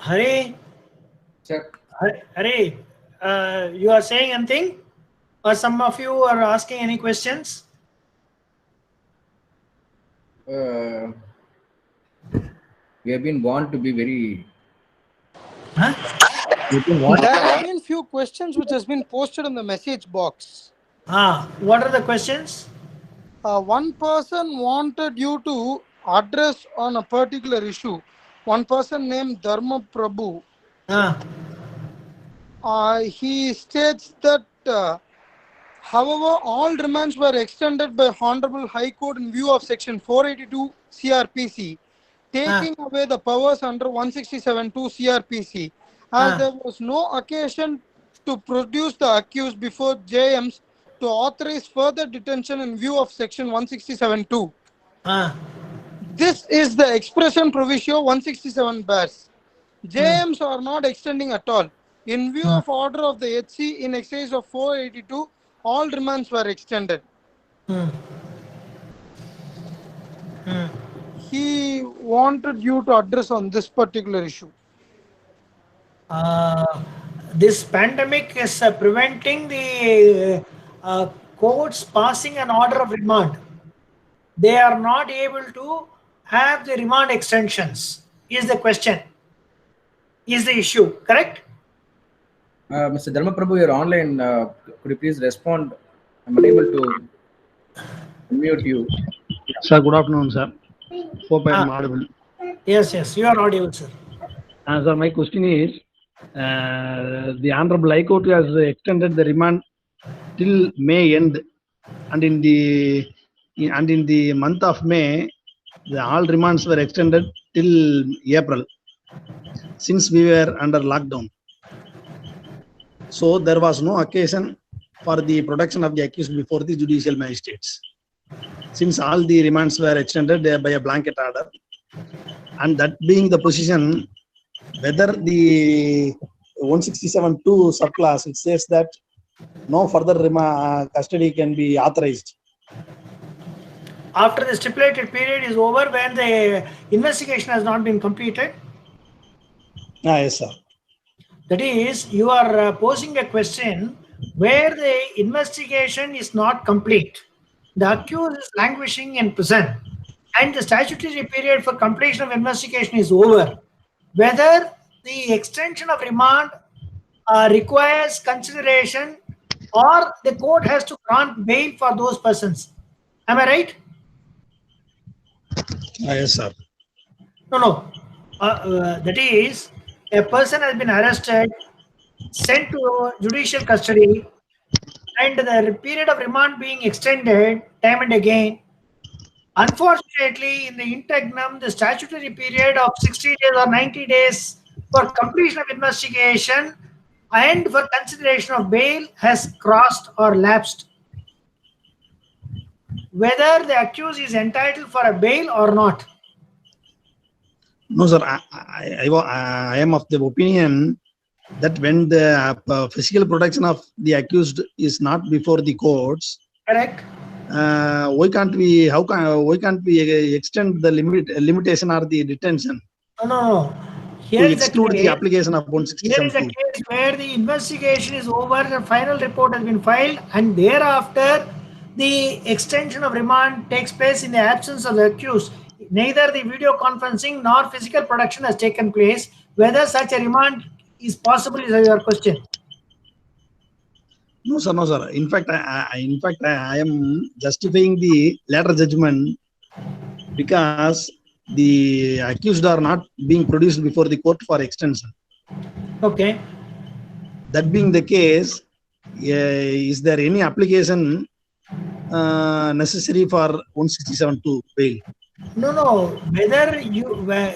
Hare, Sir, Hare, you are saying anything? Or some of you are asking any questions? we have been born to be very. Huh? There have been few questions which has been posted in the message box. What are the questions? One person wanted you to address on a particular issue. One person named Dharma Prabhu. Ah, He states that, however, all remands were extended by Honorable High Court in view of Section 482 CRPC, taking away the powers under 167.2 CRPC, as there was no occasion to produce the accused before JMs to authorize further detention in view of Section 167.2. ah, This is the expression proviso 167 bears. JMs are not extending at all. In view of order of the HC in excess of 482, all remands were extended. He wanted you to address on this particular issue. this pandemic is preventing the courts passing an order of remand. They are not able to have the remand extensions, is the question, is the issue, correct? Mr. Dharma Prabhu, you're online. Could you please respond? I'm unable to unmute you. Sir, good afternoon, sir. Hope I am audible. Yes, you are audible, sir. Sir, my question is, the Honorable High Court has extended the remand till May end, and in the month of May, all remands were extended till April, since we were under lockdown. So there was no occasion for the production of the accused before the judicial magistrates, since all the remands were extended by a blanket order. And that being the position, whether the 167.2 subclass, it says that no further custody can be authorized. After the stipulated period is over, when the investigation has not been completed? Yes, sir. That is, you are posing a question where the investigation is not complete. The accused is languishing in prison and the statutory period for completion of investigation is over. Whether the extension of remand requires consideration or the court has to grant bail for those persons. Am I right? Yes, sir. No. That is, a person has been arrested, sent to judicial custody, and the period of remand being extended time and again. Unfortunately, in the interregnum, the statutory period of 60 days or 90 days for completion of investigation and for consideration of bail has crossed or lapsed. Whether the accused is entitled for a bail or not. No, sir. I am of the opinion that when the physical protection of the accused is not before the courts, correct? Why can't we extend the limitation or the detention? No. Here to exclude the application of 167. Here is a case where the investigation is over, the final report has been filed, and thereafter the extension of remand takes place in the absence of the accused. Neither the video conferencing nor physical production has taken place. Whether such a remand is possible is your question. No, sir. In fact, I am justifying the later judgment because the accused are not being produced before the court for extension. Okay. That being the case, is there any application necessary for 167.2 bail? No. Whether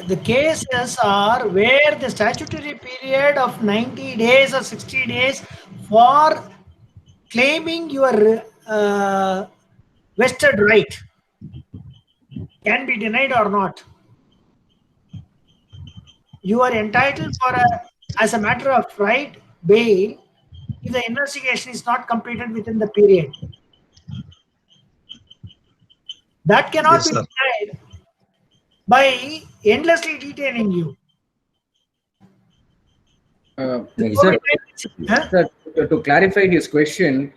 the cases are where the statutory period of 90 days or 60 days for claiming your vested right can be denied or not. You are entitled for as a matter of right bail if the investigation is not completed within the period. That cannot be denied by endlessly detaining you. Before sir. Huh? Sir, to clarify his question,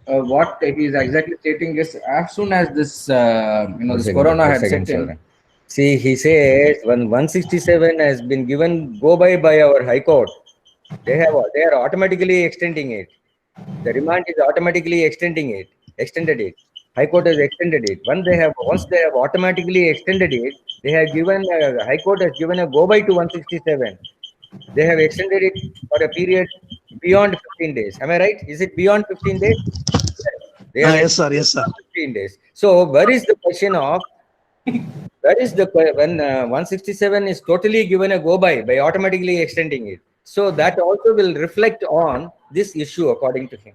what he is exactly stating is, as soon as this, this corona One had second, set in, sir. See, he says when 167 has been given go by our High Court, they are automatically extending it. The remand is automatically extended it. High Court has extended it. Once they have automatically extended it, they have given High Court has given a go by to 167. They have extended it for a period beyond 15 days. Am I right? Is it beyond 15 days? They have Yes, sir. extended Yes, sir. for 15 days. So where is the question of when 167 is totally given a go by automatically extending it? So that also will reflect on this issue according to him.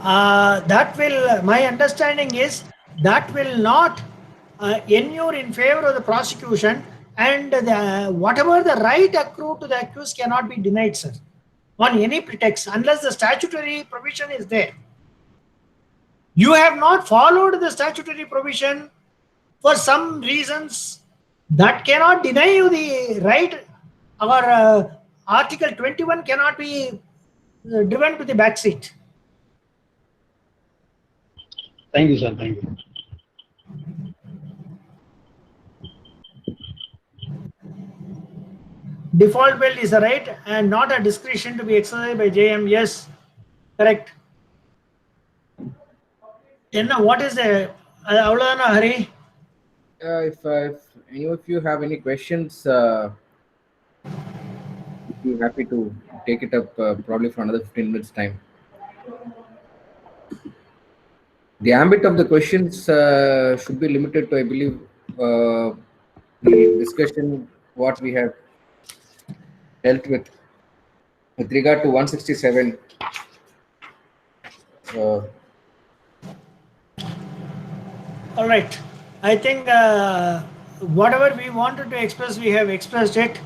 That will, my understanding is that will not inure in favor of the prosecution, and whatever the right accrued to the accused cannot be denied, sir, on any pretext, unless the statutory provision is there. You have not followed the statutory provision for some reasons that cannot deny you the right. Our Article 21 cannot be driven to the back seat. Thank you, sir. Thank you. Default build is a right and not a discretion to be exercised by JM. Yes, correct. Then what is the Aulana Hari? if any of you have any questions, I'd be happy to take it up probably for another 15 minutes time. The ambit of the questions should be limited to, I believe, the discussion what we have dealt with regard to 167. All right. I think whatever we wanted to express, we have expressed it,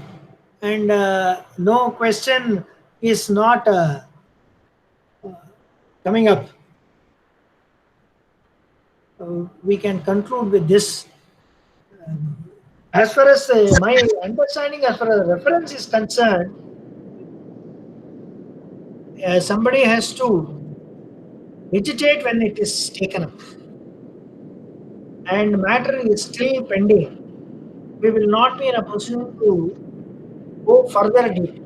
and no question is not coming up. We can conclude with this. As far as my understanding, as far as the reference is concerned, somebody has to vegetate when it is taken up, and matter is still pending. We will not be in a position to go further deep.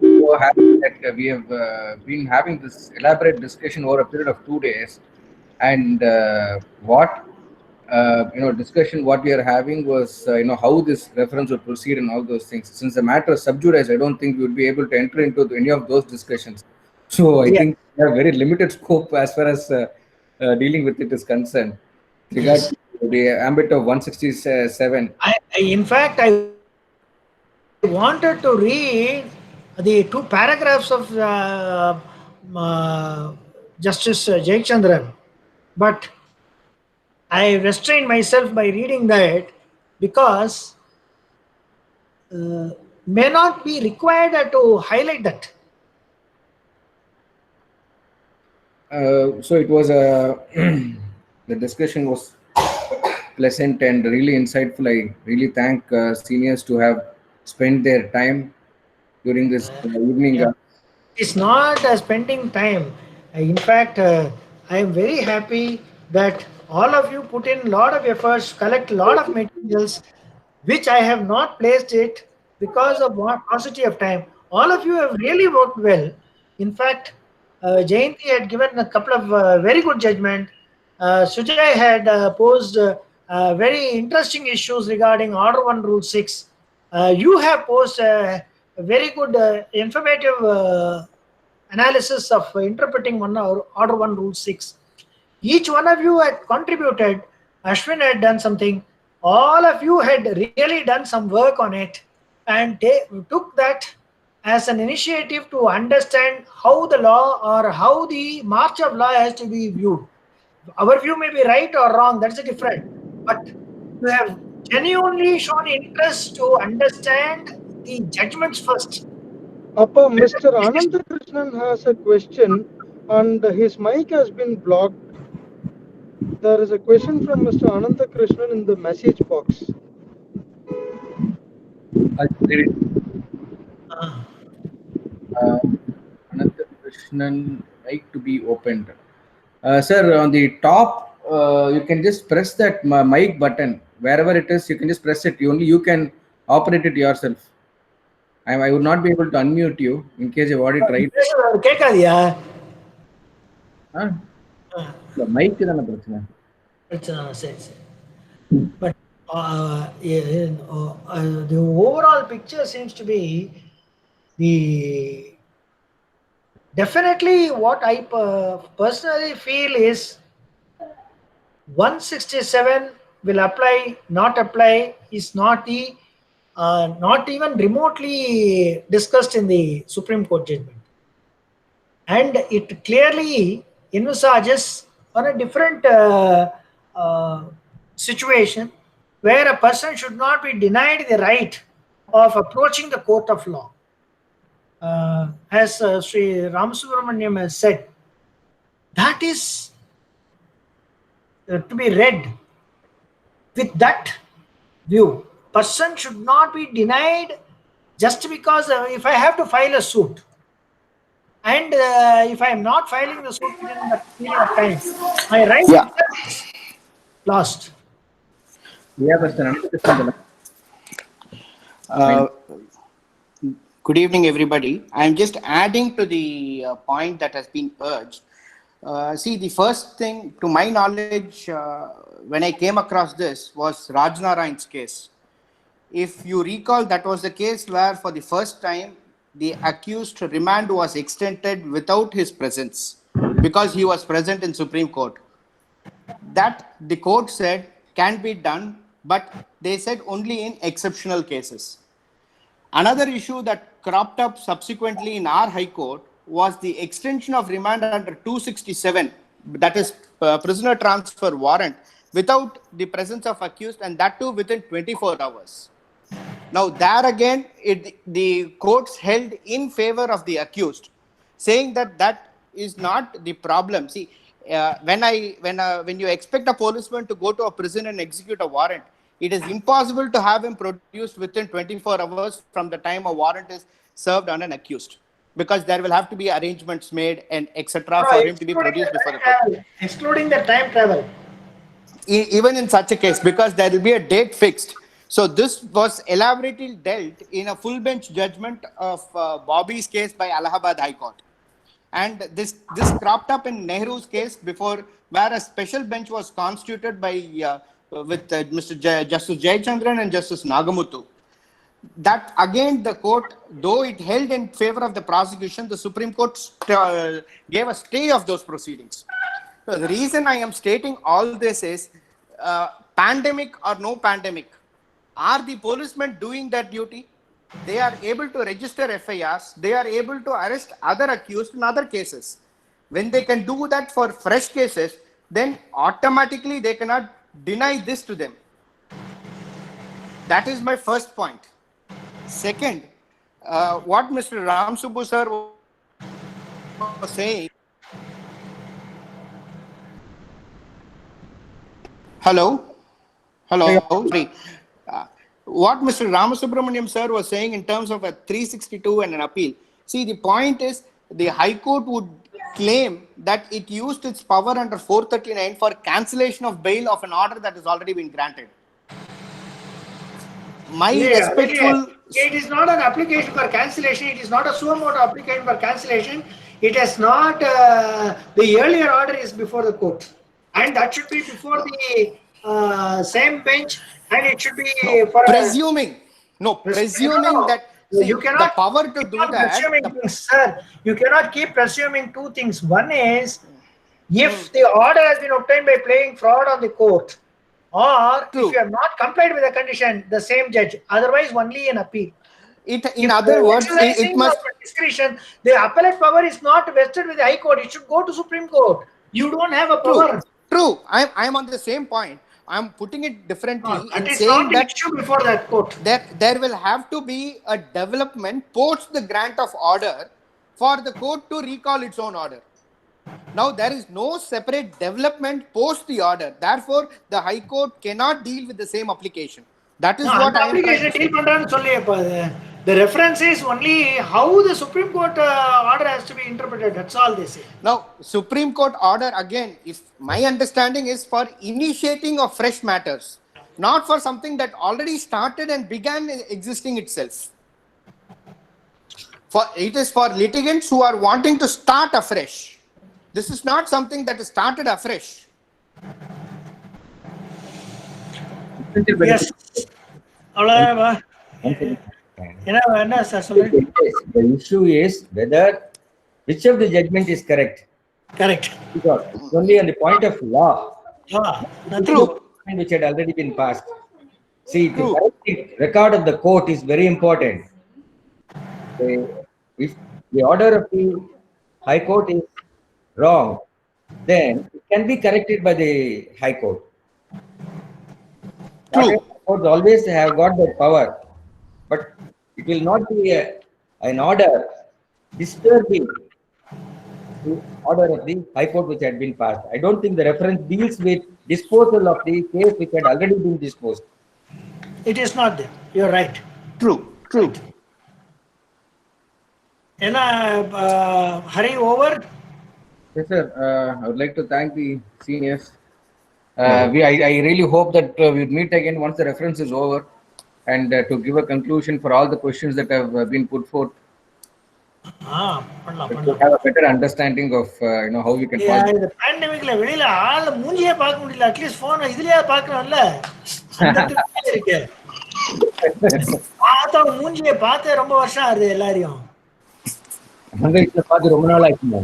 So happy that we have been having this elaborate discussion over a period of 2 days, and discussion what we are having was how this reference would proceed and all those things. Since the matter is sub judice, I don't think we would be able to enter into any of those discussions. So I think we have very limited scope as far as dealing with it is concerned. Regarding the ambit of 167. In fact, I wanted to read the 2 paragraphs of Justice Jayachandran, but I restrained myself by reading that because may not be required to highlight that. So it was the discussion was pleasant and really insightful. I really thank seniors to have spent their time during this evening. It's not spending time. In fact, I am very happy that all of you put in a lot of efforts, collect a lot of materials, which I have not placed it because of paucity of time. All of you have really worked well. In fact, Jayanti had given a couple of very good judgment. Sujay had posed very interesting issues regarding Order 1, Rule 6. You have posed a very good informative analysis of interpreting Order 1, Rule 6. Each one of you had contributed. Ashwin had done something. All of you had really done some work on it, and they took that as an initiative to understand how the law or how the march of law has to be viewed. Our view may be right or wrong, that's a different. But you have genuinely shown interest to understand the judgments first. Appa, Mr. Anandakrishnan has a question and his mic has been blocked. There is a question from Mr. Anantha Krishnan in the message box. I'll read it. Ah. Another Krishnan, like to be opened. Sir, on the top, you can just press that mic button. Wherever it is, you can just press it. Only you can operate it yourself. I would not be able to unmute you in case you've already tried. கேட்காதியா? The mic தான பிரச்சனை. சரி சரி. But the overall picture seems to be the definitely what I personally feel is 167 will apply, not apply is not the not even remotely discussed in the Supreme Court judgment, and it clearly envisages on a different situation where a person should not be denied the right of approaching the court of law. As Sri Ramasubramaniam has said, that is to be read with that view. Person should not be denied just because if I have to file a suit, and if I am not filing the suit within that period of time, my right is lost. Yeah, Mr. Anantha Krishnan. Good evening, everybody. I'm just adding to the point that has been urged. See, the first thing, to my knowledge, when I came across this was Rajnarayan's case. If you recall, that was the case where for the first time, the accused remand was extended without his presence because he was present in Supreme Court. That the court said can be done, but they said only in exceptional cases. Another issue that cropped up subsequently in our High Court was the extension of remand under 267, that is prisoner transfer warrant, without the presence of accused, and that too within 24 hours. Now there again, the courts held in favor of the accused, saying that that is not the problem. See, when you expect a policeman to go to a prison and execute a warrant, it is impossible to have him produced within 24 hours from the time a warrant is served on an accused, because there will have to be arrangements made and etc. for him to be produced before the court. Excluding the time travel. Even in such a case, because there will be a date fixed. So this was elaborately dealt in a full bench judgment of Bobby's case by Allahabad High Court. And this cropped up in Nehru's case before, where a special bench was constituted by with Mr. Justice Jayachandran and Justice Nagamuthu. That again, the court, though it held in favor of the prosecution, the Supreme Court gave a stay of those proceedings. So the reason I am stating all this is, pandemic or no pandemic, are the policemen doing their duty? They are able to register FIRs. They are able to arrest other accused in other cases. When they can do that for fresh cases, then automatically they cannot deny this to them. That is my first point. Second, what Mr. Ram Subbu sir was saying. Hello? Sorry. What Mr. Ramasubramaniam sir was saying in terms of a 362 and an appeal. See, the point is, the High Court would claim that it used its power under 439 for cancellation of bail of an order that has already been granted. My respectful... It is not an application for cancellation. It is not a suo motu application for cancellation. It is not, the earlier order is before the court. And that should be before the same bench, and it should be for presuming that see, you cannot, the power to do that. Sir, you cannot keep presuming two things. One is, if the order has been obtained by playing fraud on the court, or if you have not complied with the condition, the same judge. Otherwise, only an appeal. In other words, it must discretion. The appellate power is not vested with the High Court. It should go to Supreme Court. You don't have a power. True. I'm on the same point. I'm putting it differently and that is saying not that issue before that court. There will have to be a development post the grant of order for the court to recall its own order. Now there is no separate development post the order. Therefore, the High Court cannot deal with the same application. That is what I am trying to say. deal பண்றான்னு சொல்லியப்பா அது. The reference is only how the Supreme Court order has to be interpreted. That's all they say. Now, Supreme Court order again, if my understanding is for initiating of fresh matters, not for something that already started and began existing itself. It is for litigants who are wanting to start afresh. This is not something that is started afresh. Yes. அவ்வளவுதான். என்ன sir சொல்லுங்க. The issue is whether which of the judgment is correct. Correct. Because it's only on the point of law. True. Which had already been passed. See, the record of the court is very important. If the order of the High Court is wrong, then it can be corrected by the High Court. True. Courts always have got that power, but it will not be an order disturbing the order of the High Court which had been passed. I don't think the reference deals with disposal of the case which had already been disposed. It is not there. You're right. True. என்ன Hari over? Yes, sir. I would like to thank the seniors. I really hope that we would meet again once the reference is over, and to give a conclusion for all the questions that have been put forth, to have a better understanding of how we can follow. இந்த பேண்டமிக்ல வெளியில ஆள மூஞ்சியே பார்க்க முடியல. At least phone இதுலயே பார்க்கறோம்ல. இருக்கு. பார்த்தா மூஞ்சியே பார்த்தே ரொம்ப வருஷம் ஆகுது எல்லாரையும். அங்க வீட்டுல பார்த்து ரொம்ப நாள் ஆயிடுச்சு.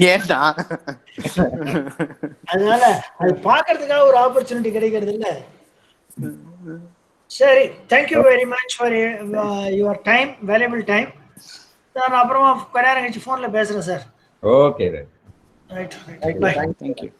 ஏன்டா? அதனால அது பார்க்கிறதுக்காக ஒரு ஆப்பர்ச்சுனிட்டி கிடைக்கிறது இல்ல. சரி, thank you very much for your time, valuable time. நான் அப்புறமா கொஞ்ச நேரம் கழிச்சு போன்ல பேசுறேன் sir. Okay, right. Right. Thank you.